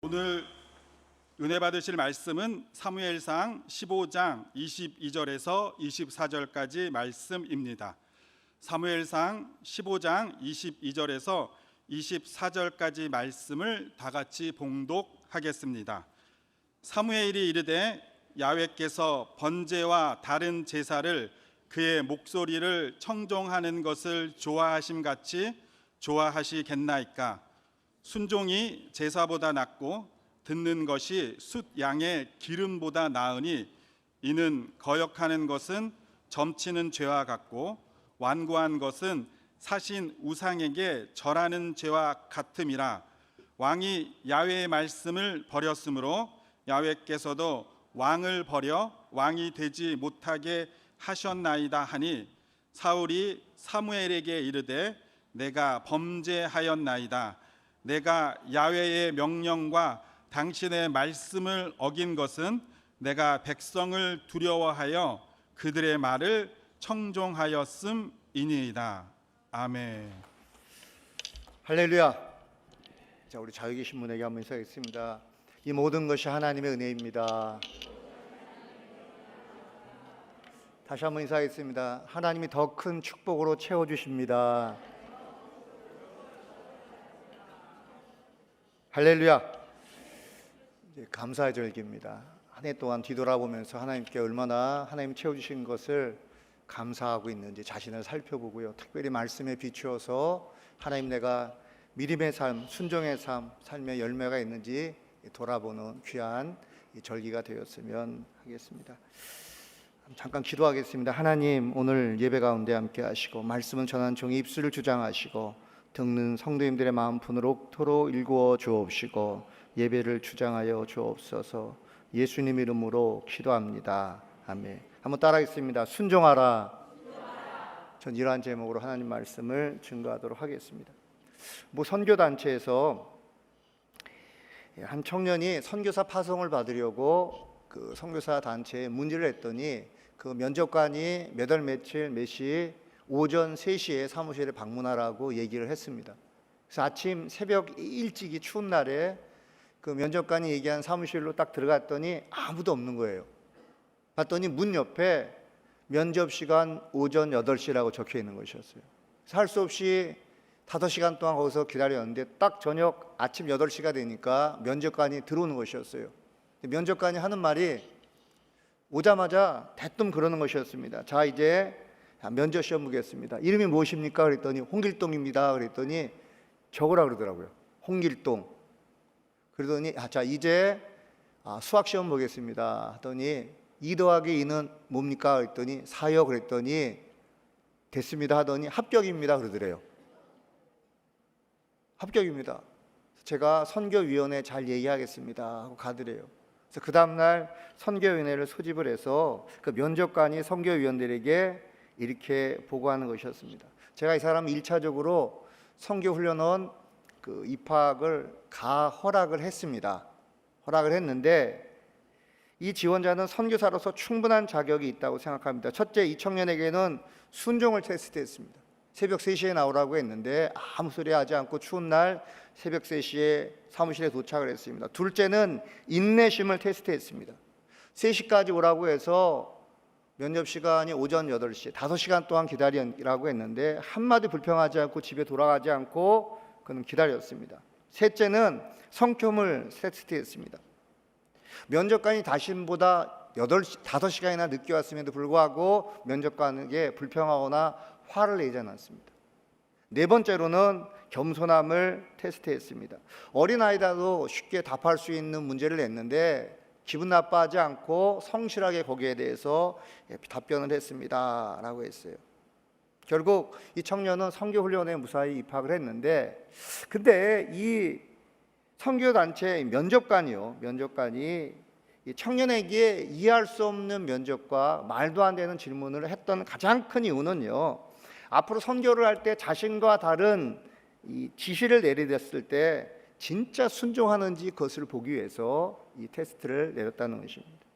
오늘 은혜 받으실 말씀은 사무엘상 15장 22절에서 24절까지 말씀입니다. 사무엘상 15장 22절에서 24절까지 말씀을 다 같이 봉독하겠습니다. 사무엘이 이르되 야훼께서 번제와 다른 제사를 그의 목소리를 청종하는 것을 좋아하심 같이 좋아하시겠나이까? 순종이 제사보다 낫고 듣는 것이 숫 양의 기름보다 나으니 이는 거역하는 것은 점치는 죄와 같고 완고한 것은 사신 우상에게 절하는 죄와 같음이라. 왕이 야훼의 말씀을 버렸으므로 야훼께서도 왕을 버려 왕이 되지 못하게 하셨나이다 하니, 사울이 사무엘에게 이르되 내가 범죄하였나이다. 내가 야훼의 명령과 당신의 말씀을 어긴 것은 내가 백성을 두려워하여 그들의 말을 청종하였음이니이다. 아멘. 할렐루야. 자, 우리 자유 계신 분에게 한번 인사하겠습니다. 이 모든 것이 하나님의 은혜입니다. 다시 한번 인사하겠습니다. 하나님이 더 큰 축복으로 채워주십니다. 할렐루야. 이제 감사의 절기입니다. 한 해 동안 뒤돌아보면서 하나님께 얼마나 하나님 채워주신 것을 감사하고 있는지 자신을 살펴보고요, 특별히 말씀에 비추어서 하나님, 내가 믿음의 삶, 순종의 삶, 삶의 열매가 있는지 돌아보는 귀한 절기가 되었으면 하겠습니다. 잠깐 기도하겠습니다. 하나님, 오늘 예배 가운데 함께 하시고 말씀은 전한 종의 입술을 주장하시고 듣는 성도님들의 마음 푸느록 일구어 주옵시고 예배를 주장하여 주옵소서. 예수님 이름으로 기도합니다. 아멘. 한번 따라하겠습니다. 순종하라. 전 이러한 제목으로 하나님 말씀을 증거하도록 하겠습니다. 선교단체에서 한 청년이 선교사 파송을 받으려고 그 선교사 단체에 문의를 했더니 그 면접관이 몇 월 며칠 몇 시 오전 3시에 사무실에 방문하라고 얘기를 했습니다. 그래서 아침 새벽 일찍이 추운 날에 그 면접관이 얘기한 사무실로 딱 들어갔더니 아무도 없는 거예요. 봤더니 문 옆에 면접 시간 오전 8시라고 적혀 있는 것이었어요. 할 수 없이 5시간 동안 거기서 기다렸는데 딱 저녁 아침 8시가 되니까 면접관이 들어오는 것이었어요. 면접관이 하는 말이 오자마자 대뜸 그러는 것이었습니다. 자, 이제 면접 시험 보겠습니다. 이름이 무엇입니까? 그랬더니 홍길동입니다. 그랬더니 적으라 그러더라고요. 홍길동. 그러더니 자, 이제 수학 시험 보겠습니다. 하더니 2 더하기 2는 뭡니까? 그랬더니 4요. 그랬더니 됐습니다. 하더니 합격입니다. 그러더래요. 합격입니다. 제가 선교위원회 잘 얘기하겠습니다 하고 가더래요. 그래서 그 다음날 선교위원회를 소집을 해서 그 면접관이 선교위원들에게 이렇게 보고하는 것이었습니다. 제가 이 사람 1차적으로 선교훈련원 그 입학을 허락을 했습니다. 허락을 했는데 이 지원자는 선교사로서 충분한 자격이 있다고 생각합니다. 첫째, 이 청년에게는 순종을 테스트했습니다. 새벽 3시에 나오라고 했는데 아무 소리 하지 않고 추운 날 새벽 3시에 사무실에 도착을 했습니다. 둘째는 인내심을 테스트했습니다. 3시까지 오라고 해서 면접 시간이 오전 8시, 5시간 동안 기다리라고 했는데 한마디 불평하지 않고 집에 돌아가지 않고 그는 기다렸습니다. 셋째는 성품을 테스트했습니다. 면접관이 자신보다 5시간이나 늦게 왔음에도 불구하고 면접관에게 불평하거나 화를 내지 않았습니다. 네 번째로는 겸손함을 테스트했습니다. 어린아이라도 쉽게 답할 수 있는 문제를 냈는데 기분 나빠하지 않고 성실하게 거기에 대해서 답변을 했습니다 라고 했어요. 결국 이 청년은 선교훈련에 무사히 입학을 했는데, 근데 이 선교단체 면접관이 이 청년에게 이해할 수 없는 면접과 말도 안 되는 질문을 했던 가장 큰 이유는요, 앞으로 선교를 할 때 자신과 다른 이 지시를 내리렸을 때 진짜 순종하는지 그것을 보기 위해서 이 테스트를 내렸다는 것입니다.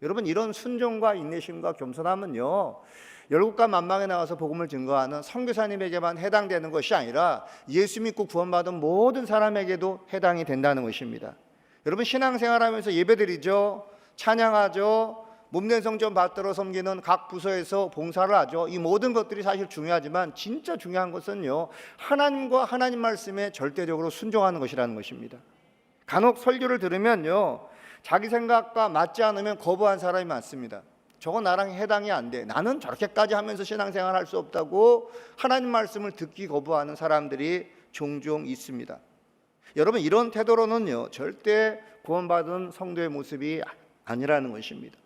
여러분, 이런 순종과 인내심과 겸손함은요, 열국과 만방에 나와서 복음을 증거하는 선교사님에게만 해당되는 것이 아니라 예수 믿고 구원받은 모든 사람에게도 해당이 된다는 것입니다. 여러분 신앙생활하면서 예배드리죠, 찬양하죠, 몸된 성전 받들어 섬기는 각 부서에서 봉사를 하죠. 이 모든 것들이 사실 중요하지만 진짜 중요한 것은요, 하나님과 하나님 말씀에 절대적으로 순종하는 것이라는 것입니다. 간혹 설교를 들으면요, 자기 생각과 맞지 않으면 거부한 사람이 많습니다. 저거 나랑 해당이 안 돼, 나는 저렇게까지 하면서 신앙생활 할 수 없다고 하나님 말씀을 듣기 거부하는 사람들이 종종 있습니다. 여러분 이런 태도로는요 절대 구원받은 성도의 모습이 아니라는 것입니다.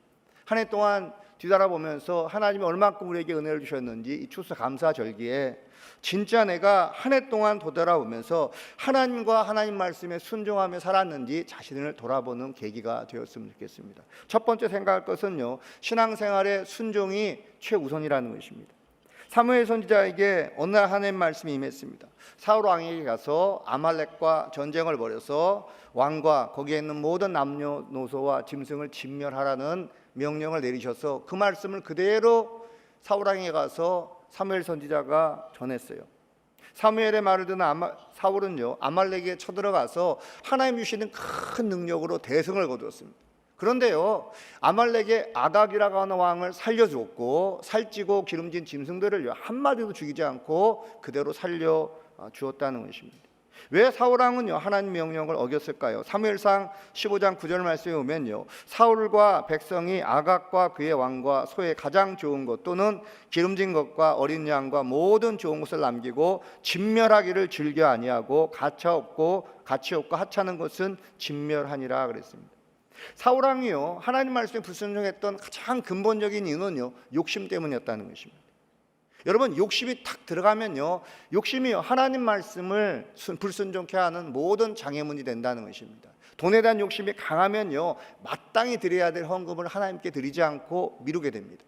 한 해 동안 뒤돌아보면서 하나님이 얼마큼 우리에게 은혜를 주셨는지 이 추수감사절기에 진짜 내가 한 해 동안 되돌아보면서 하나님과 하나님 말씀에 순종하며 살았는지 자신을 돌아보는 계기가 되었으면 좋겠습니다. 첫 번째 생각할 것은요, 신앙생활의 순종이 최우선이라는 것입니다. 사무엘 선지자에게 어느 날 하나님 말씀이 임했습니다. 사울 왕에게 가서 아말렉과 전쟁을 벌여서 왕과 거기에 있는 모든 남녀노소와 짐승을 진멸하라는 명령을 내리셔서 그 말씀을 그대로 사울 왕에게 가서 사무엘 선지자가 전했어요. 사무엘의 말을 듣는 사울은요 아말렉에 쳐들어가서 하나님 주시는 큰 능력으로 대승을 거두었습니다. 그런데요 아말렉의 아각이라고 하는 왕을 살려주었고 살찌고 기름진 짐승들을 한마디도 죽이지 않고 그대로 살려 주었다는 것입니다. 왜 사울왕은요 하나님 명령을 어겼을까요? 사무엘상 15장 9절 말씀에 보면요, 사울과 백성이 아각과 그의 왕과 소의 가장 좋은 것 또는 기름진 것과 어린 양과 모든 좋은 것을 남기고 진멸하기를 즐겨 아니하고 가치 없고 하찮은 것은 진멸하니라 그랬습니다. 사울왕이요 하나님 말씀에 불순종했던 가장 근본적인 이유는요 욕심 때문이었다는 것입니다. 여러분 욕심이 탁 들어가면요, 욕심이요 하나님 말씀을 불순종케 하는 모든 장애물이 된다는 것입니다. 돈에 대한 욕심이 강하면요 마땅히 드려야 될 헌금을 하나님께 드리지 않고 미루게 됩니다.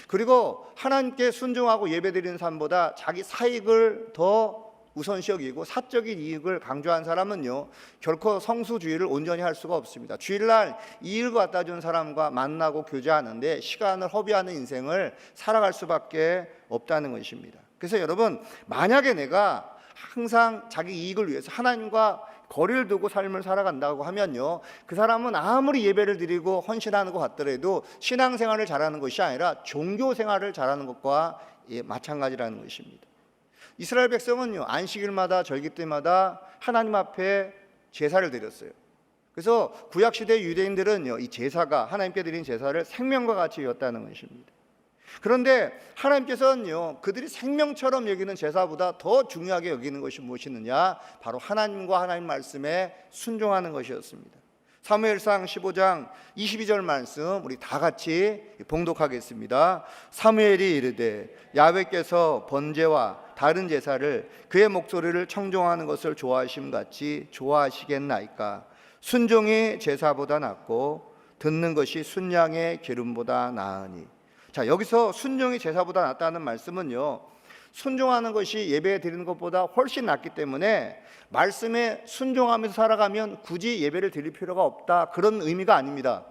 그리고 하나님께 순종하고 예배드리는 삶보다 자기 사익을 더 우선시 여기고 사적인 이익을 강조한 사람은요 결코 성수주의를 온전히 할 수가 없습니다. 주일날 이익을 갖다 준 사람과 만나고 교제하는데 시간을 허비하는 인생을 살아갈 수밖에 없다는 것입니다. 그래서 여러분 만약에 내가 항상 자기 이익을 위해서 하나님과 거리를 두고 삶을 살아간다고 하면요 그 사람은 아무리 예배를 드리고 헌신하는 것 같더라도 신앙생활을 잘하는 것이 아니라 종교생활을 잘하는 것과 마찬가지라는 것입니다. 이스라엘 백성은요 안식일마다 절기 때마다 하나님 앞에 제사를 드렸어요. 그래서 구약시대 유대인들은요 이 제사가 하나님께 드린 제사를 생명과 같이 여겼다는 것입니다. 그런데 하나님께서는요 그들이 생명처럼 여기는 제사보다 더 중요하게 여기는 것이 무엇이느냐, 바로 하나님과 하나님 말씀에 순종하는 것이었습니다. 사무엘상 15장 22절 말씀 우리 다 같이 봉독하겠습니다. 사무엘이 이르되 야훼께서 번제와 다른 제사를 그의 목소리를 청종하는 것을 좋아하심 같이 좋아하시겠나이까. 순종이 제사보다 낫고 듣는 것이 순양의 기름보다 나으니. 자, 여기서 순종이 제사보다 낫다는 말씀은요 순종하는 것이 예배 드리는 것보다 훨씬 낫기 때문에 말씀에 순종하면서 살아가면 굳이 예배를 드릴 필요가 없다, 그런 의미가 아닙니다.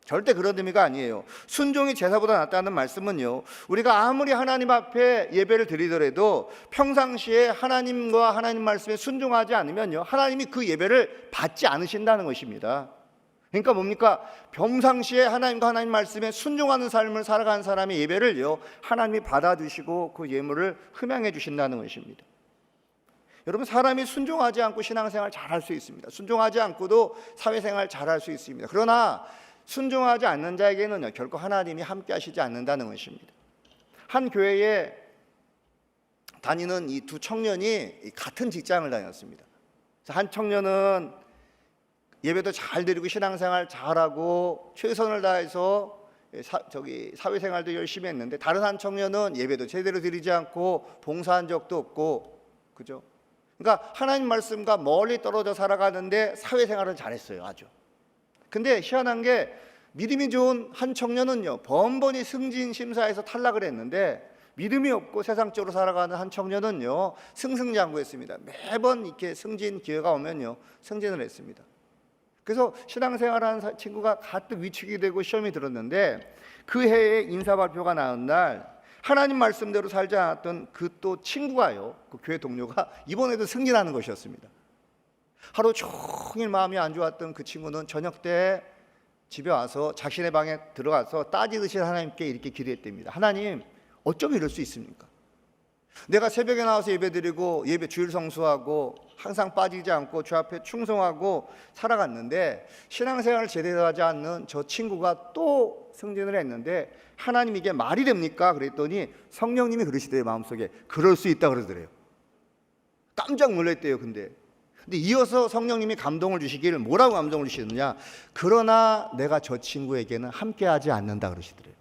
절대 그런 의미가 아니에요. 순종이 제사보다 낫다는 말씀은요 우리가 아무리 하나님 앞에 예배를 드리더라도 평상시에 하나님과 하나님 말씀에 순종하지 않으면요 하나님이 그 예배를 받지 않으신다는 것입니다. 그러니까 뭡니까? 평상시에 하나님과 하나님 말씀에 순종하는 삶을 살아가는 사람의 예배를요 하나님이 받아주시고 그 예물을 흠양해 주신다는 것입니다. 여러분 사람이 순종하지 않고 신앙생활 잘할 수 있습니다. 순종하지 않고도 사회생활 잘할 수 있습니다. 그러나 순종하지 않는 자에게는요 결코 하나님이 함께 하시지 않는다는 것입니다. 한 교회에 다니는 이 두 청년이 같은 직장을 다녔습니다. 한 청년은 예배도 잘 드리고 신앙생활 잘하고 최선을 다해서 사회생활도 열심히 했는데, 다른 한 청년은 예배도 제대로 드리지 않고 봉사한 적도 없고, 그죠? 그러니까 하나님 말씀과 멀리 떨어져 살아가는데 사회생활은 잘했어요, 아주. 근데 희한한 게 믿음이 좋은 한 청년은요 번번이 승진 심사에서 탈락을 했는데, 믿음이 없고 세상적으로 살아가는 한 청년은요 승승장구했습니다. 매번 이렇게 승진 기회가 오면요 승진을 했습니다. 그래서 신앙생활하는 친구가 가뜩 위축이 되고 시험이 들었는데, 그 해에 인사발표가 나온 날 하나님 말씀대로 살지 않았던 그 또 친구가요, 그 교회 동료가 이번에도 승진하는 것이었습니다. 하루 종일 마음이 안 좋았던 그 친구는 저녁 때 집에 와서 자신의 방에 들어가서 따지듯이 하나님께 이렇게 기도했답니다. 하나님, 어쩜 이럴 수 있습니까? 내가 새벽에 나와서 예배드리고 예배 주일 성수하고 항상 빠지지 않고 주 앞에 충성하고 살아갔는데 신앙생활을 제대로 하지 않는 저 친구가 또 승진을 했는데 하나님, 이게 말이 됩니까? 그랬더니 성령님이 그러시대요. 마음속에 그럴 수 있다 그러더래요. 깜짝 놀랐대요. 근데 이어서 성령님이 감동을 주시기를 뭐라고 감동을 주시느냐, 그러나 내가 저 친구에게는 함께하지 않는다 그러시더래요.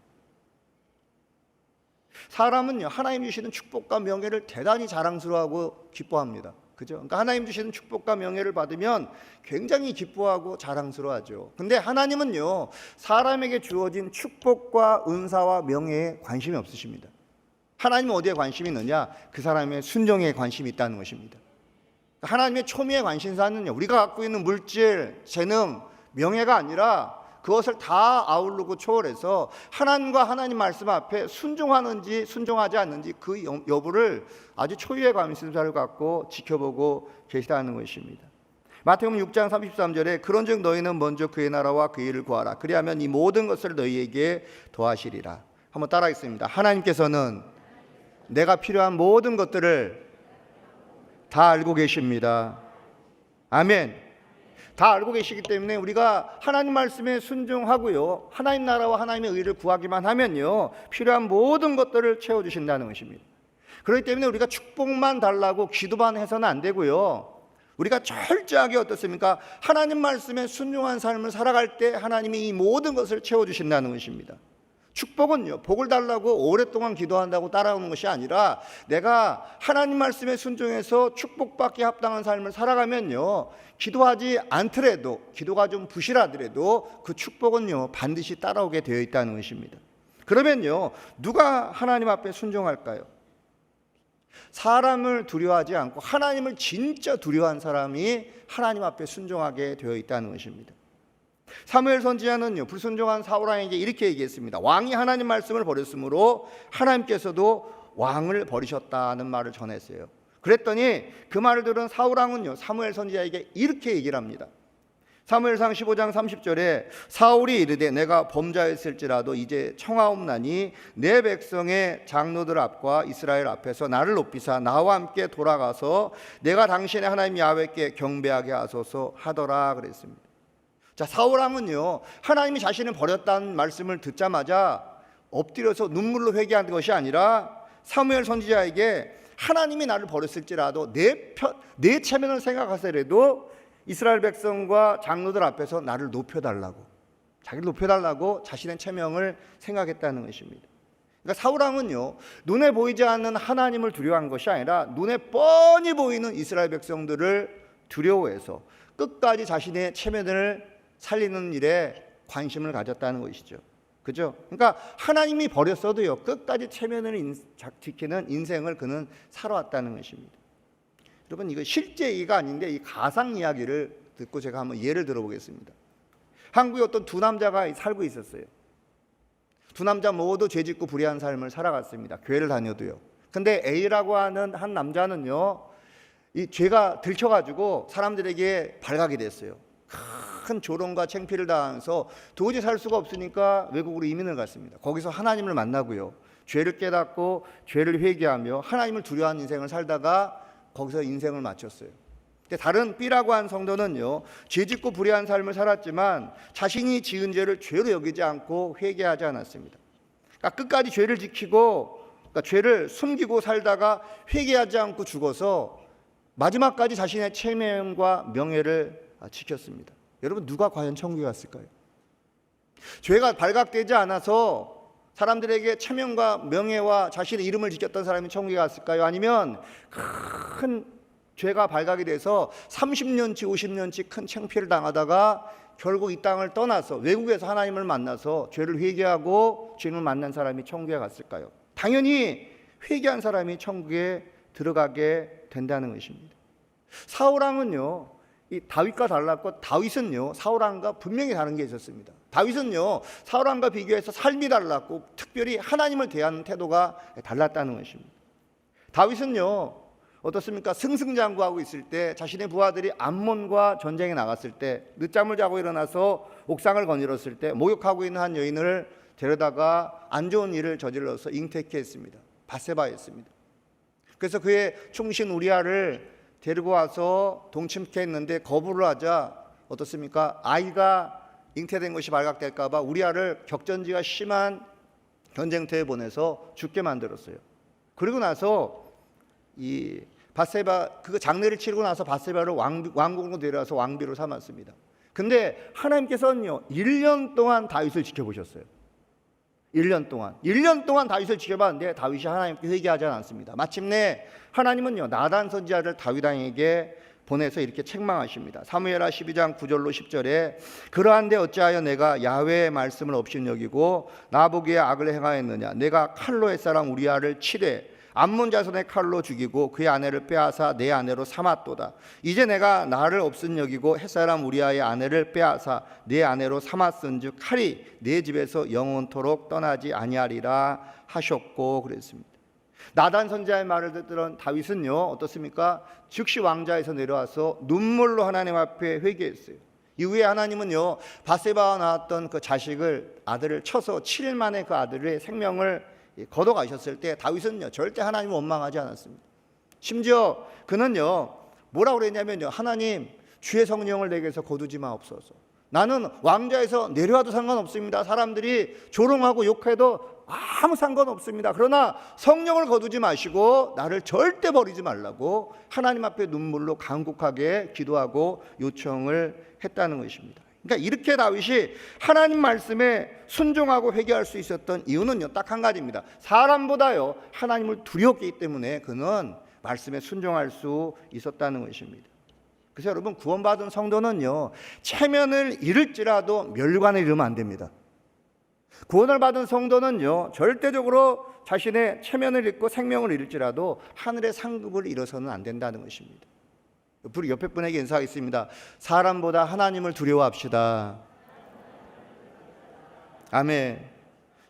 사람은요, 하나님 주시는 축복과 명예를 대단히 자랑스러워하고 기뻐합니다. 그죠? 그러니까 하나님 주시는 축복과 명예를 받으면 굉장히 기뻐하고 자랑스러워하죠. 근데 하나님은요, 사람에게 주어진 축복과 은사와 명예에 관심이 없으십니다. 하나님은 어디에 관심이 있느냐? 그 사람의 순종에 관심이 있다는 것입니다. 하나님의 초미의 관심사는요, 우리가 갖고 있는 물질, 재능, 명예가 아니라 그것을 다 아우르고 초월해서 하나님과 하나님 말씀 앞에 순종하는지 순종하지 않는지 그 여부를 아주 초유의 관심사를 갖고 지켜보고 계시다는 것입니다. 마태복음 6장 33절에 그런즉 너희는 먼저 그의 나라와 그의 일을 구하라. 그리하면 이 모든 것을 너희에게 더하시리라. 한번 따라하겠습니다. 하나님께서는 내가 필요한 모든 것들을 다 알고 계십니다. 아멘. 다 알고 계시기 때문에 우리가 하나님 말씀에 순종하고요, 하나님 나라와 하나님의 의를 구하기만 하면요, 필요한 모든 것들을 채워주신다는 것입니다. 그렇기 때문에 우리가 축복만 달라고 기도만 해서는 안 되고요, 우리가 철저하게 어떻습니까? 하나님 말씀에 순종한 삶을 살아갈 때 하나님이 이 모든 것을 채워주신다는 것입니다. 축복은요, 복을 달라고 오랫동안 기도한다고 따라오는 것이 아니라 내가 하나님 말씀에 순종해서 축복받기 합당한 삶을 살아가면요, 기도하지 않더라도, 기도가 좀 부실하더라도 그 축복은요, 반드시 따라오게 되어 있다는 것입니다. 그러면요, 누가 하나님 앞에 순종할까요? 사람을 두려워하지 않고 하나님을 진짜 두려워한 사람이 하나님 앞에 순종하게 되어 있다는 것입니다. 사무엘 선지자는요, 불순종한 사울 왕에게 이렇게 얘기했습니다. 왕이 하나님 말씀을 버렸으므로 하나님께서도 왕을 버리셨다는 말을 전했어요. 그랬더니 그 말을 들은 사울 왕은요, 사무엘 선지자에게 이렇게 얘기를 합니다. 사무엘상 15장 30절에 사울이 이르되 내가 범죄하였을지라도 이제 청하옵나니 내 백성의 장로들 앞과 이스라엘 앞에서 나를 높이사 나와 함께 돌아가서 내가 당신의 하나님 야훼께 경배하게 하소서 하더라 그랬습니다. 자, 사울 왕은요, 하나님이 자신을 버렸다는 말씀을 듣자마자 엎드려서 눈물로 회개한 것이 아니라 사무엘 선지자에게 하나님이 나를 버렸을지라도 내 체면을 생각하더라도 이스라엘 백성과 장로들 앞에서 나를 높여달라고, 자기를 높여달라고 자신의 체면을 생각했다는 것입니다. 그러니까 사울 왕은요, 눈에 보이지 않는 하나님을 두려워한 것이 아니라 눈에 뻔히 보이는 이스라엘 백성들을 두려워해서 끝까지 자신의 체면을 살리는 일에 관심을 가졌다는 것이죠. 그죠? 그러니까 하나님이 버렸어도요, 끝까지 체면을 지키는 인생을 그는 살아왔다는 것입니다. 여러분, 이거 실제 얘기가 아닌데 이 가상 이야기를 듣고 제가 한번 예를 들어보겠습니다. 한국에 어떤 두 남자가 살고 있었어요. 두 남자 모두 죄짓고 불의한 삶을 살아갔습니다. 교회를 다녀도요. 근데 A라고 하는 한 남자는요, 이 죄가 들켜가지고 사람들에게 발각이 됐어요. 큰 조롱과 창피를 당하면서 도저히 살 수가 없으니까 외국으로 이민을 갔습니다. 거기서 하나님을 만나고요, 죄를 깨닫고 죄를 회개하며 하나님을 두려워하는 인생을 살다가 거기서 인생을 마쳤어요. 근데 다른 B라고 한 성도는요, 죄짓고 불의한 삶을 살았지만 자신이 지은 죄를 죄로 여기지 않고 회개하지 않았습니다. 그러니까 끝까지 죄를 지키고, 그러니까 죄를 숨기고 살다가 회개하지 않고 죽어서 마지막까지 자신의 체면과 명예를 지켰습니다. 여러분, 누가 과연 천국에 갔을까요? 죄가 발각되지 않아서 사람들에게 체면과 명예와 자신의 이름을 지켰던 사람이 천국에 갔을까요? 아니면 큰 죄가 발각이 돼서 30년치 50년치 큰 창피를 당하다가 결국 이 땅을 떠나서 외국에서 하나님을 만나서 죄를 회개하고 주님을 만난 사람이 천국에 갔을까요? 당연히 회개한 사람이 천국에 들어가게 된다는 것입니다. 사울 왕은요, 이 다윗과 달랐고, 다윗은요, 사울 왕과 분명히 다른 게 있었습니다. 다윗은요, 사울 왕과 비교해서 삶이 달랐고, 특별히 하나님을 대하는 태도가 달랐다는 것입니다. 다윗은요, 어떻습니까? 승승장구하고 있을 때 자신의 부하들이 암몬과 전쟁에 나갔을 때 늦잠을 자고 일어나서 옥상을 거닐었을 때 목욕하고 있는 한 여인을 데려다가 안 좋은 일을 저질러서 잉태케 했습니다. 밧세바였습니다. 그래서 그의 충신 우리아를 데리고 와서 동침케 했는데 거부를 하자 어떻습니까? 아이가 잉태된 것이 발각될까 봐 우리아를 격전지가 심한 전쟁터에 보내서 죽게 만들었어요. 그리고 나서 이 밧세바 그 장례를 치르고 나서 밧세바를 왕궁으로 데려와서 왕비로 삼았습니다. 근데 하나님께서는요 1년 동안 다윗을 지켜보셨어요. 1년 동안 다윗을 지켜봤는데 다윗이 하나님께 회개하지 않았습니다. 마침내 하나님은요 나단 선지자를 다윗 왕에게 보내서 이렇게 책망하십니다. 사무엘하 12장 9절로 10절에 그러한데 어찌하여 내가 야훼의 말씀을 업신여기고 나보기에 악을 행하였느냐. 내가 칼로 햇사람 우리아를 치되 암몬 자손의 칼로 죽이고 그의 아내를 빼앗아 내 아내로 삼았도다. 이제 내가 나를 없은여기고 햇사람 우리아의 아내를 빼앗아 내 아내로 삼았은즉 칼이 내 집에서 영원토록 떠나지 아니하리라 하셨고 그랬습니다. 나단 선지자의 말을 듣던 다윗은요 어떻습니까? 즉시 왕좌에서 내려와서 눈물로 하나님 앞에 회개했어요. 이후에 하나님은요 밧세바와 낳았던 그 아들을 쳐서 7일 만에 그 아들의 생명을 걷어가셨을 때 다윗은요 절대 하나님을 원망하지 않았습니다. 심지어 그는요 뭐라고 그랬냐면요 하나님 주의 성령을 내게서 거두지 마옵소서. 나는 왕좌에서 내려와도 상관없습니다. 사람들이 조롱하고 욕해도 아무 상관없습니다. 그러나 성령을 거두지 마시고 나를 절대 버리지 말라고 하나님 앞에 눈물로 간곡하게 기도하고 요청을 했다는 것입니다. 그러니까 이렇게 다윗이 하나님 말씀에 순종하고 회개할 수 있었던 이유는요 딱 한 가지입니다. 사람보다요 하나님을 두려웠기 때문에 그는 말씀에 순종할 수 있었다는 것입니다. 그래서 여러분 구원받은 성도는요 체면을 잃을지라도 멸관을 잃으면 안 됩니다. 구원을 받은 성도는요 절대적으로 자신의 체면을 잃고 생명을 잃을지라도 하늘의 상급을 잃어서는 안 된다는 것입니다. 옆에 분에게 인사하겠습니다. 사람보다 하나님을 두려워합시다. 아멘.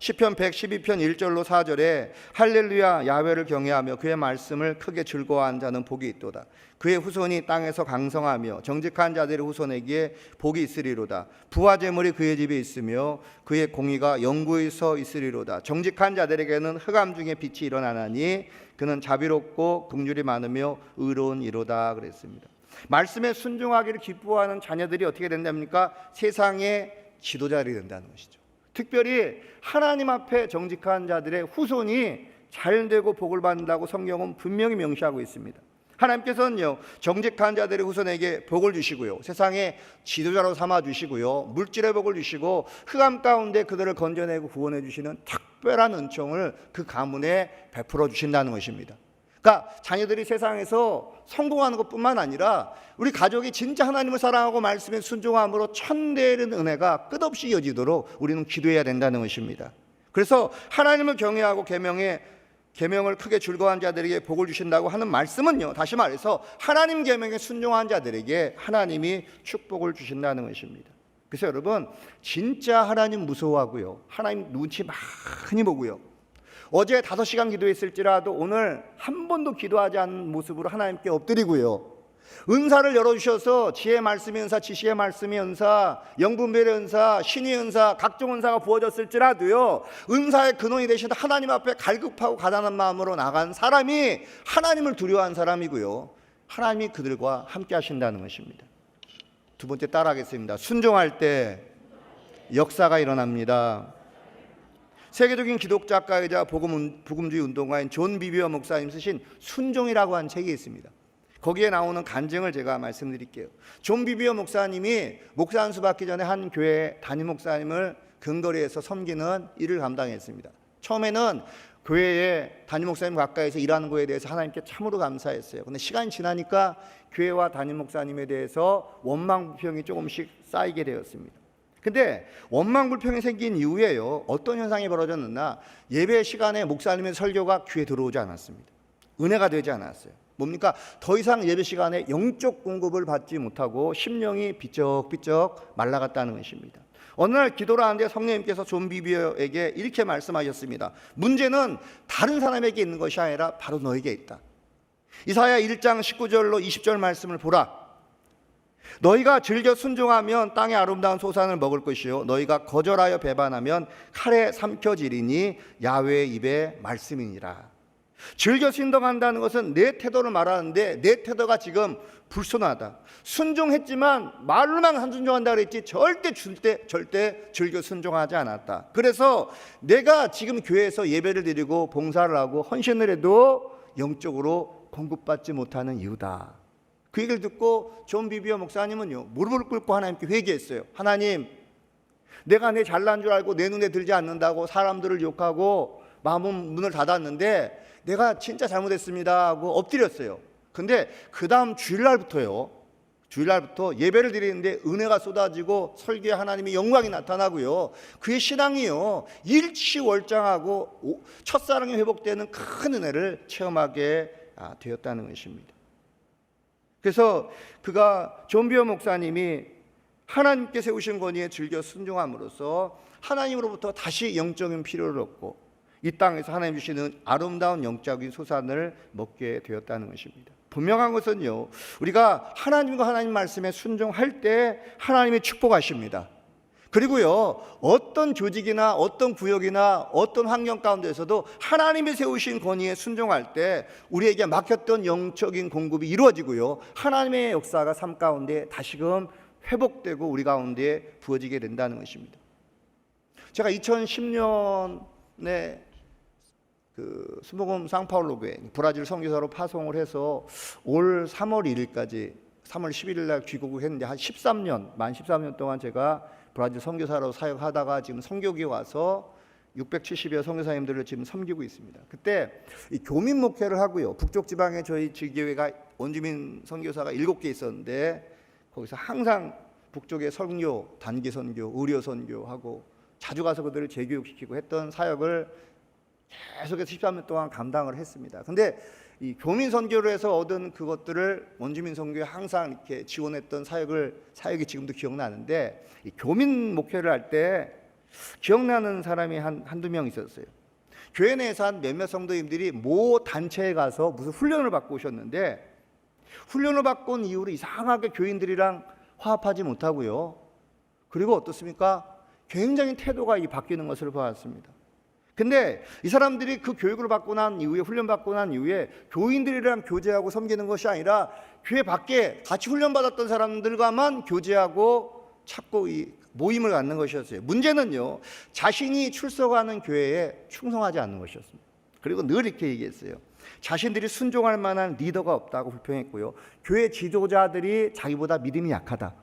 시편 112편 1절로 4절에 할렐루야 야훼를 경외하며 그의 말씀을 크게 즐거워하는 자는 복이 있도다. 그의 후손이 땅에서 강성하며 정직한 자들의 후손에게 복이 있으리로다. 부와 재물이 그의 집에 있으며 그의 공의가 영구히 서 있으리로다. 정직한 자들에게는 흑암 중에 빛이 일어나나니 그는 자비롭고 긍휼이 많으며 의로운 이로다 그랬습니다. 말씀에 순종하기를 기뻐하는 자녀들이 어떻게 된답니까? 세상의 지도자들이 된다는 것이죠. 특별히 하나님 앞에 정직한 자들의 후손이 잘되고 복을 받는다고 성경은 분명히 명시하고 있습니다. 하나님께서는요 정직한 자들의 후손에게 복을 주시고요 세상의 지도자로 삼아 주시고요 물질의 복을 주시고 흑암 가운데 그들을 건져내고 구원해 주시는 특별한 은총을 그 가문에 베풀어 주신다는 것입니다. 그러니까 자녀들이 세상에서 성공하는 것뿐만 아니라 우리 가족이 진짜 하나님을 사랑하고 말씀에 순종함으로 천대의 은혜가 끝없이 이어지도록 우리는 기도해야 된다는 것입니다. 그래서 하나님을 경외하고 계명을 크게 즐거워한 자들에게 복을 주신다고 하는 말씀은요 다시 말해서 하나님 계명에 순종한 자들에게 하나님이 축복을 주신다는 것입니다. 그래서 여러분 진짜 하나님 무서워하고요 하나님 눈치 많이 보고요 어제 5시간 기도했을지라도 오늘 한 번도 기도하지 않은 모습으로 하나님께 엎드리고요 은사를 열어주셔서 지혜의 말씀의 은사, 지식의 말씀의 은사, 영분별의 은사, 신의 은사, 각종 은사가 부어졌을지라도요 은사의 근원이 되신 하나님 앞에 갈급하고 가난한 마음으로 나간 사람이 하나님을 두려워한 사람이고요 하나님이 그들과 함께 하신다는 것입니다. 두 번째 따라하겠습니다. 순종할 때 역사가 일어납니다. 세계적인 기독작가이자 복음주의 운동가인 존 비비어 목사님 쓰신 순종이라고 하는 책이 있습니다. 거기에 나오는 간증을 제가 말씀드릴게요. 존 비비어 목사님이 목사 안수 받기 전에 한 교회 담임 목사님을 근거리에서 섬기는 일을 감당했습니다. 처음에는 교회에 담임 목사님 가까이서 일하는 거에 대해서 하나님께 참으로 감사했어요. 근데 시간이 지나니까 교회와 담임 목사님에 대해서 원망 불평이 조금씩 쌓이게 되었습니다. 근데 원망 불평이 생긴 이후에요 어떤 현상이 벌어졌느냐 예배 시간에 목사님의 설교가 귀에 들어오지 않았습니다. 은혜가 되지 않았어요. 뭡니까? 더 이상 예배 시간에 영적 공급을 받지 못하고 심령이 비쩍비쩍 말라갔다는 것입니다. 어느 날 기도를 하는데 성령님께서 존 비비어에게 이렇게 말씀하셨습니다. 문제는 다른 사람에게 있는 것이 아니라 바로 너에게 있다. 이사야 1장 19절로 20절 말씀을 보라. 너희가 즐겨 순종하면 땅의 아름다운 소산을 먹을 것이요 너희가 거절하여 배반하면 칼에 삼켜지리니 야훼의 입의 말씀이니라. 즐겨 순종한다는 것은 내 태도를 말하는데 내 태도가 지금 불순하다. 순종했지만 말로만 순종한다 그랬지 절대 즐겨 순종하지 않았다. 그래서 내가 지금 교회에서 예배를 드리고 봉사를 하고 헌신을 해도 영적으로 공급받지 못하는 이유다. 그 얘기를 듣고 존 비비어 목사님은요, 무릎을 꿇고 하나님께 회개했어요. 하나님, 내가 내 잘난 줄 알고 내 눈에 들지 않는다고 사람들을 욕하고 마음은 문을 닫았는데 내가 진짜 잘못했습니다 하고 엎드렸어요. 근데 그 다음 주일날부터 예배를 드리는데 은혜가 쏟아지고 설교에 하나님의 영광이 나타나고요, 그의 신앙이요 일치월장하고 첫사랑이 회복되는 큰 은혜를 체험하게 되었다는 것입니다. 그래서 그가 존 비어 목사님이 하나님께 세우신 권위에 즐겨 순종함으로써 하나님으로부터 다시 영적인 필요를 얻고 이 땅에서 하나님 주시는 아름다운 영적인 소산을 먹게 되었다는 것입니다. 분명한 것은요, 우리가 하나님과 하나님 말씀에 순종할 때 하나님이 축복하십니다. 그리고요, 어떤 조직이나 어떤 구역이나 어떤 환경 가운데서도 하나님이 세우신 권위에 순종할 때 우리에게 막혔던 영적인 공급이 이루어지고요, 하나님의 역사가 삶 가운데 다시금 회복되고 우리 가운데 부어지게 된다는 것입니다. 제가 2010년에 그 스모금 상파울로 교회 브라질 선교사로 파송을 해서 올 3월 1일까지 3월 11일 날 귀국을 했는데 한 13년, 만 13년 동안 제가 브라질 선교사로 사역하다가 지금 선교기에 와서 670여 선교사님들을 지금 섬기고 있습니다. 그때 이 교민 목회를 하고요, 북쪽 지방에 저희 지교회가 원주민 선교사가 7개 있었는데 거기서 항상 북쪽에 선교, 단기 선교, 의료 선교하고 자주 가서 그들을 재교육시키고 했던 사역을 계속해서 13년 동안 감당을 했습니다. 근데 이 교민 선교를 해서 얻은 그것들을 원주민 선교에 항상 이렇게 지원했던 사역이 지금도 기억나는데, 이 교민 목회를 할 때 기억나는 사람이 한두 명 있었어요. 교회 내에서 한 몇몇 성도님들이 모 단체에 가서 무슨 훈련을 받고 오셨는데, 훈련을 받고 온 이후로 이상하게 교인들이랑 화합하지 못하고요, 그리고 어떻습니까? 굉장히 태도가 바뀌는 것을 보았습니다. 근데 이 사람들이 그 교육을 받고 난 이후에, 훈련 받고 난 이후에 교인들이랑 교제하고 섬기는 것이 아니라 교회 밖에 같이 훈련 받았던 사람들과만 교제하고 찾고 이 모임을 갖는 것이었어요. 문제는요, 자신이 출석하는 교회에 충성하지 않는 것이었습니다. 그리고 늘 이렇게 얘기했어요. 자신들이 순종할 만한 리더가 없다고 불평했고요, 교회 지도자들이 자기보다 믿음이 약하다.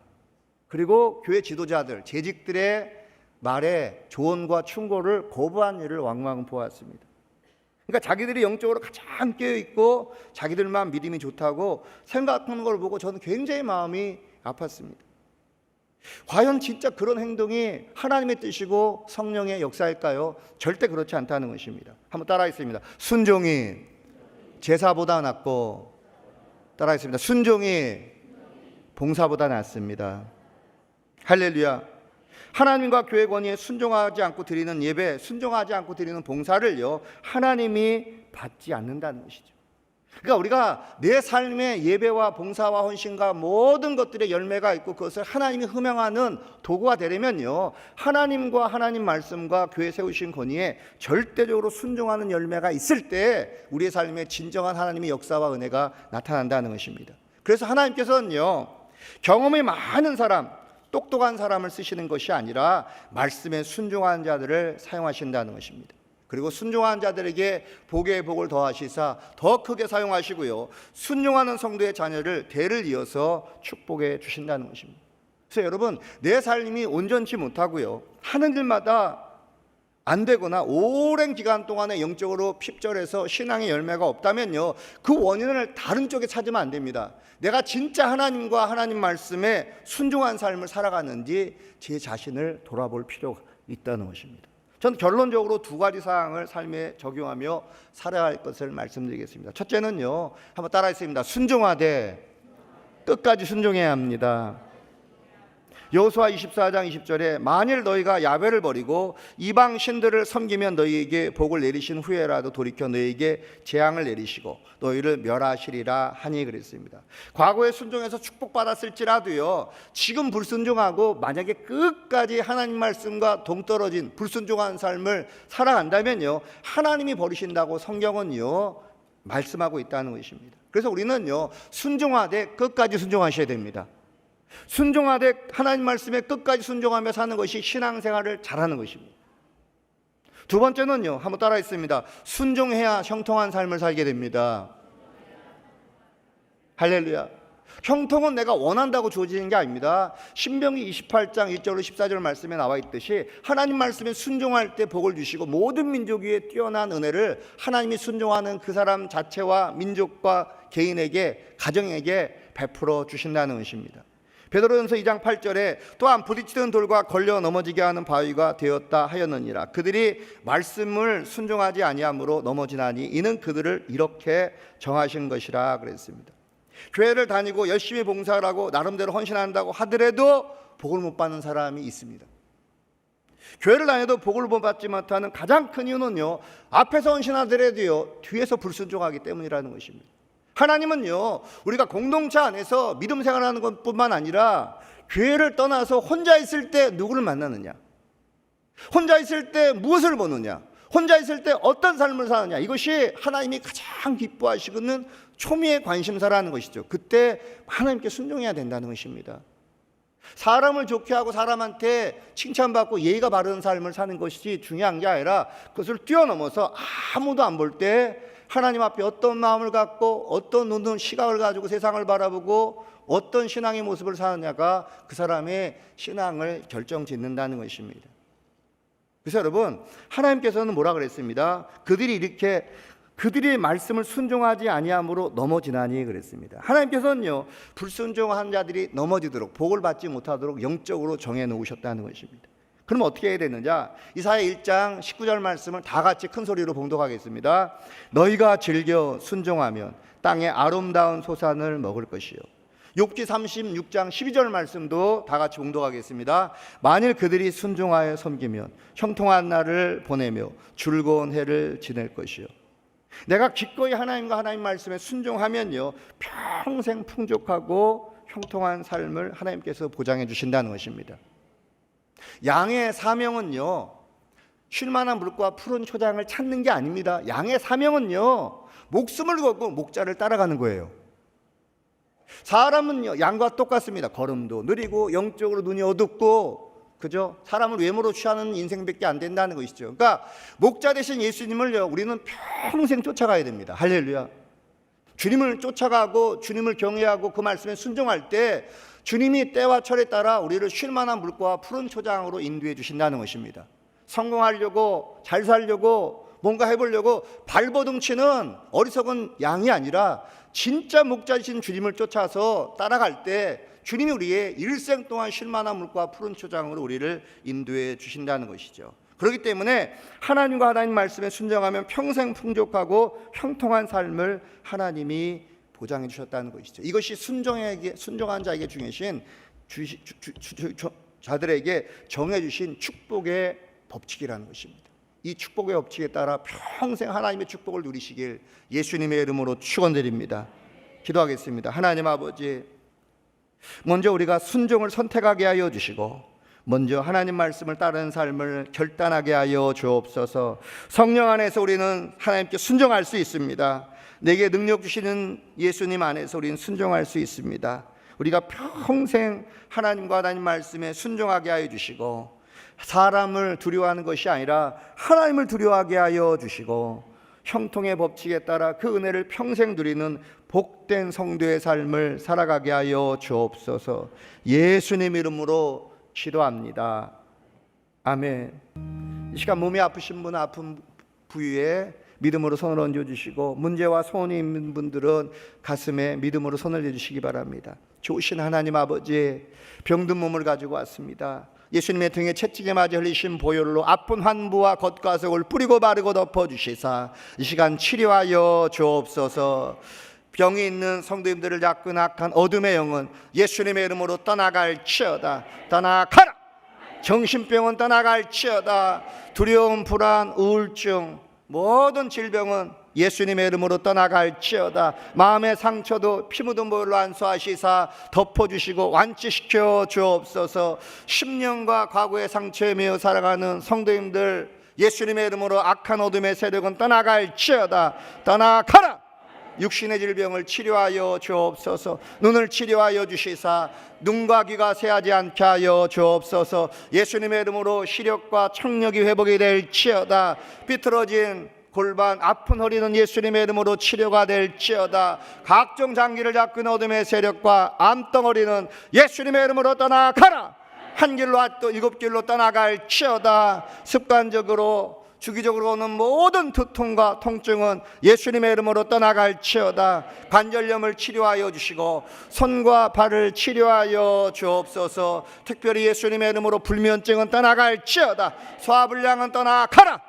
그리고 교회 지도자들, 재직들의 말에 조언과 충고를 거부한 일을 왕왕 보았습니다. 그러니까 자기들이 영적으로 가장 깨어있고 자기들만 믿음이 좋다고 생각하는 걸 보고 저는 굉장히 마음이 아팠습니다. 과연 진짜 그런 행동이 하나님의 뜻이고 성령의 역사일까요? 절대 그렇지 않다는 것입니다. 한번 따라하겠습니다. 순종이 제사보다 낫고, 따라하겠습니다. 순종이 봉사보다 낫습니다. 할렐루야. 하나님과 교회 권위에 순종하지 않고 드리는 예배, 순종하지 않고 드리는 봉사를요, 하나님이 받지 않는다는 것이죠. 그러니까 우리가 내 삶의 예배와 봉사와 헌신과 모든 것들의 열매가 있고 그것을 하나님이 흠양하는 도구가 되려면요, 하나님과 하나님 말씀과 교회 세우신 권위에 절대적으로 순종하는 열매가 있을 때 우리의 삶에 진정한 하나님의 역사와 은혜가 나타난다는 것입니다. 그래서 하나님께서는요, 경험이 많은 사람, 똑똑한 사람을 쓰시는 것이 아니라 말씀에 순종한 자들을 사용하신다는 것입니다. 그리고 순종한 자들에게 복의 복을 더하시사 더 크게 사용하시고요, 순종하는 성도의 자녀를 대를 이어서 축복해 주신다는 것입니다. 그래서 여러분, 내 삶이 온전치 못하고요, 하는 일마다 안 되거나 오랜 기간 동안에 영적으로 핍절해서 신앙의 열매가 없다면요, 그 원인을 다른 쪽에 찾으면 안 됩니다. 내가 진짜 하나님과 하나님 말씀에 순종한 삶을 살아가는지 제 자신을 돌아볼 필요가 있다는 것입니다. 저는 결론적으로 두 가지 사항을 삶에 적용하며 살아야 할 것을 말씀드리겠습니다. 첫째는요, 한번 따라했습니다. 순종하되 끝까지 순종해야 합니다. 여호수아 24장 20절에 만일 너희가 야훼를 버리고 이방 신들을 섬기면 너희에게 복을 내리신 후에라도 돌이켜 너희에게 재앙을 내리시고 너희를 멸하시리라 하니 그랬습니다. 과거에 순종해서 축복받았을지라도요, 지금 불순종하고 만약에 끝까지 하나님 말씀과 동떨어진 불순종한 삶을 살아간다면요, 하나님이 버리신다고 성경은요 말씀하고 있다는 것입니다. 그래서 우리는요 순종하되 끝까지 순종하셔야 됩니다. 순종하되 하나님 말씀에 끝까지 순종하며 사는 것이 신앙생활을 잘하는 것입니다. 두 번째는요, 한번 따라 했습니다. 순종해야 형통한 삶을 살게 됩니다. 할렐루야. 형통은 내가 원한다고 주어지는 게 아닙니다. 신명기 28장 1절로 14절 말씀에 나와 있듯이 하나님 말씀에 순종할 때 복을 주시고 모든 민족 위에 뛰어난 은혜를 하나님이 순종하는 그 사람 자체와 민족과 개인에게, 가정에게 베풀어 주신다는 것입니다. 베드로전서 2장 8절에 또한 부딪히던 돌과 걸려 넘어지게 하는 바위가 되었다 하였느니라. 그들이 말씀을 순종하지 아니함으로 넘어지나니 이는 그들을 이렇게 정하신 것이라 그랬습니다. 교회를 다니고 열심히 봉사를 하고 나름대로 헌신한다고 하더라도 복을 못 받는 사람이 있습니다. 교회를 다녀도 복을 못 받지 못하는 가장 큰 이유는요, 앞에서 헌신하더라도요 뒤에서 불순종하기 때문이라는 것입니다. 하나님은요 우리가 공동체 안에서 믿음 생활하는 것뿐만 아니라 교회를 떠나서 혼자 있을 때 누구를 만나느냐, 혼자 있을 때 무엇을 보느냐, 혼자 있을 때 어떤 삶을 사느냐, 이것이 하나님이 가장 기뻐하시는 초미의 관심사라는 것이죠. 그때 하나님께 순종해야 된다는 것입니다. 사람을 좋게 하고 사람한테 칭찬받고 예의가 바른 삶을 사는 것이 중요한 게 아니라 그것을 뛰어넘어서 아무도 안 볼 때 하나님 앞에 어떤 마음을 갖고 어떤 눈 시각을 가지고 세상을 바라보고 어떤 신앙의 모습을 사느냐가 그 사람의 신앙을 결정짓는다는 것입니다. 그래서 여러분, 하나님께서는 뭐라 그랬습니다? 그들이 말씀을 순종하지 아니함으로 넘어지나니 그랬습니다. 하나님께서는요 불순종한 자들이 넘어지도록, 복을 받지 못하도록 영적으로 정해 놓으셨다는 것입니다. 그럼 어떻게 해야 되느냐? 이사야 1장 19절 말씀을 다 같이 큰 소리로 봉독하겠습니다. 너희가 즐겨 순종하면 땅의 아름다운 소산을 먹을 것이요. 욥기 36장 12절 말씀도 다 같이 봉독하겠습니다. 만일 그들이 순종하여 섬기면 형통한 날을 보내며 즐거운 해를 지낼 것이요. 내가 기꺼이 하나님과 하나님 말씀에 순종하면요 평생 풍족하고 형통한 삶을 하나님께서 보장해 주신다는 것입니다. 양의 사명은요 쉴 만한 물과 푸른 초장을 찾는 게 아닙니다. 양의 사명은요 목숨을 걸고 목자를 따라가는 거예요. 사람은요 양과 똑같습니다. 걸음도 느리고 영적으로 눈이 어둡고, 그죠? 사람을 외모로 취하는 인생밖에 안 된다는 것이죠. 그러니까 목자 되신 예수님을요 우리는 평생 쫓아가야 됩니다. 할렐루야. 주님을 쫓아가고 주님을 경외하고 그 말씀에 순종할 때 주님이 때와 철에 따라 우리를 쉴 만한 물과 푸른 초장으로 인도해 주신다는 것입니다. 성공하려고, 잘 살려고, 뭔가 해보려고 발버둥 치는 어리석은 양이 아니라 진짜 목자이신 주님을 쫓아서 따라갈 때 주님이 우리의 일생 동안 쉴 만한 물과 푸른 초장으로 우리를 인도해 주신다는 것이죠. 그렇기 때문에 하나님과 하나님 말씀에 순종하면 평생 풍족하고 형통한 삶을 하나님이 보장해 주셨다는 것이죠. 이것이 순종한 자에게 주신 자들에게 정해 주신 축복의 법칙이라는 것입니다. 이 축복의 법칙에 따라 평생 하나님의 축복을 누리시길 예수님의 이름으로 축원드립니다. 기도하겠습니다. 하나님 아버지, 먼저 우리가 순종을 선택하게 하여 주시고 먼저 하나님 말씀을 따르는 삶을 결단하게 하여 주옵소서. 성령 안에서 우리는 하나님께 순종할 수 있습니다. 내게 능력 주시는 예수님 안에서 우리는 순종할 수 있습니다. 우리가 평생 하나님과 하나님 말씀에 순종하게 하여 주시고 사람을 두려워하는 것이 아니라 하나님을 두려워하게 하여 주시고 형통의 법칙에 따라 그 은혜를 평생 누리는 복된 성도의 삶을 살아가게 하여 주옵소서. 예수님 이름으로 기도합니다. 아멘. 이 시간 몸이 아프신 분은 아픈 부위에 믿음으로 손을 얹어주시고 문제와 소원이 있는 분들은 가슴에 믿음으로 손을 내주시기 바랍니다. 좋으신 하나님 아버지, 병든 몸을 가지고 왔습니다. 예수님의 등에 채찍에 맞아 흘리신 보혈로 아픈 환부와 겉가속을 뿌리고 바르고 덮어주시사 이 시간 치료하여 주옵소서. 병이 있는 성도님들을 잡고 악한 어둠의 영은 예수님의 이름으로 떠나갈지어다. 떠나가라. 정신병은 떠나갈지어다. 두려움, 불안, 우울증, 모든 질병은 예수님의 이름으로 떠나갈지어다. 마음의 상처도 피 묻은 볼로 안수하시사 덮어주시고 완치시켜 주옵소서. 10년과 과거의 상처에 매여 살아가는 성도님들, 예수님의 이름으로 악한 어둠의 세력은 떠나갈지어다. 떠나가라. 육신의 질병을 치료하여 주옵소서. 눈을 치료하여 주시사 눈과 귀가 새하지 않게 하여 주옵소서. 예수님의 이름으로 시력과 청력이 회복이 될지어다. 삐뚤어진 골반, 아픈 허리는 예수님의 이름으로 치료가 될지어다. 각종 장기를 잡고 있는 어둠의 세력과 암덩어리는 예수님의 이름으로 떠나가라. 한 길로 또 7길로 떠나갈지어다. 습관적으로 주기적으로 오는 모든 두통과 통증은 예수님의 이름으로 떠나갈지어다. 관절염을 치료하여 주시고 손과 발을 치료하여 주옵소서. 특별히 예수님의 이름으로 불면증은 떠나갈지어다. 소화불량은 떠나가라.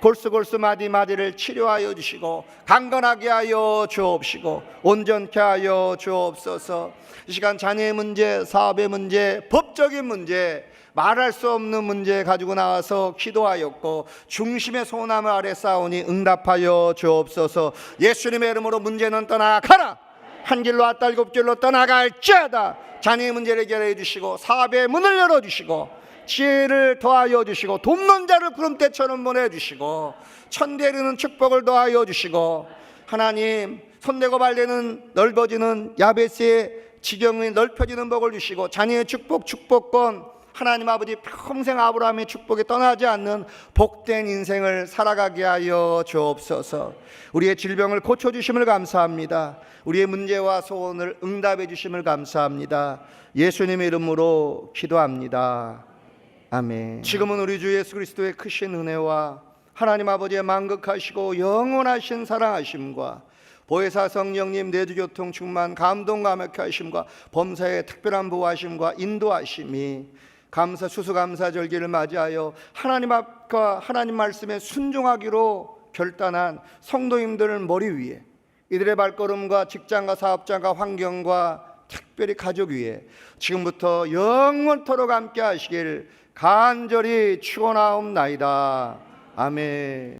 골수골수 마디마디를 치료하여 주시고 강건하게 하여 주옵시고 온전케 하여 주옵소서. 이 시간 자녀의 문제, 사업의 문제, 법적인 문제, 말할 수 없는 문제 가지고 나와서 기도하였고 중심의 소나무 아래 싸우니 응답하여 주옵소서. 예수님의 이름으로 문제는 떠나가라. 한 길로 왔다 7길로 떠나갈지어다. 자녀의 문제를 해결해 주시고 사업의 문을 열어주시고 지혜를 더하여 주시고 돕는 자를 구름대처럼 보내주시고 천대 이르는 축복을 더하여 주시고 하나님 손대고 발대는 넓어지는 야베스의 지경이 넓혀지는 복을 주시고 자녀의 축복권 하나님 아버지 평생 아브라함의 축복이 떠나지 않는 복된 인생을 살아가게 하여 주옵소서. 우리의 질병을 고쳐주심을 감사합니다. 우리의 문제와 소원을 응답해 주심을 감사합니다. 예수님의 이름으로 기도합니다. 아멘. 지금은 우리 주 예수 그리스도의 크신 은혜와 하나님 아버지의 만극하시고 영원하신 사랑하심과 보혜사 성령님 내주교통 충만 감동 감격케 하심과 범사의 특별한 보호하심과 인도하심이 감사 수수감사절기를 맞이하여 하나님 앞과 하나님 말씀에 순종하기로 결단한 성도님들 머리 위에 이들의 발걸음과 직장과 사업장과 환경과 특별히 가족 위에 지금부터 영원토록 함께 하시길 간절히 축원하옵나이다. 아멘.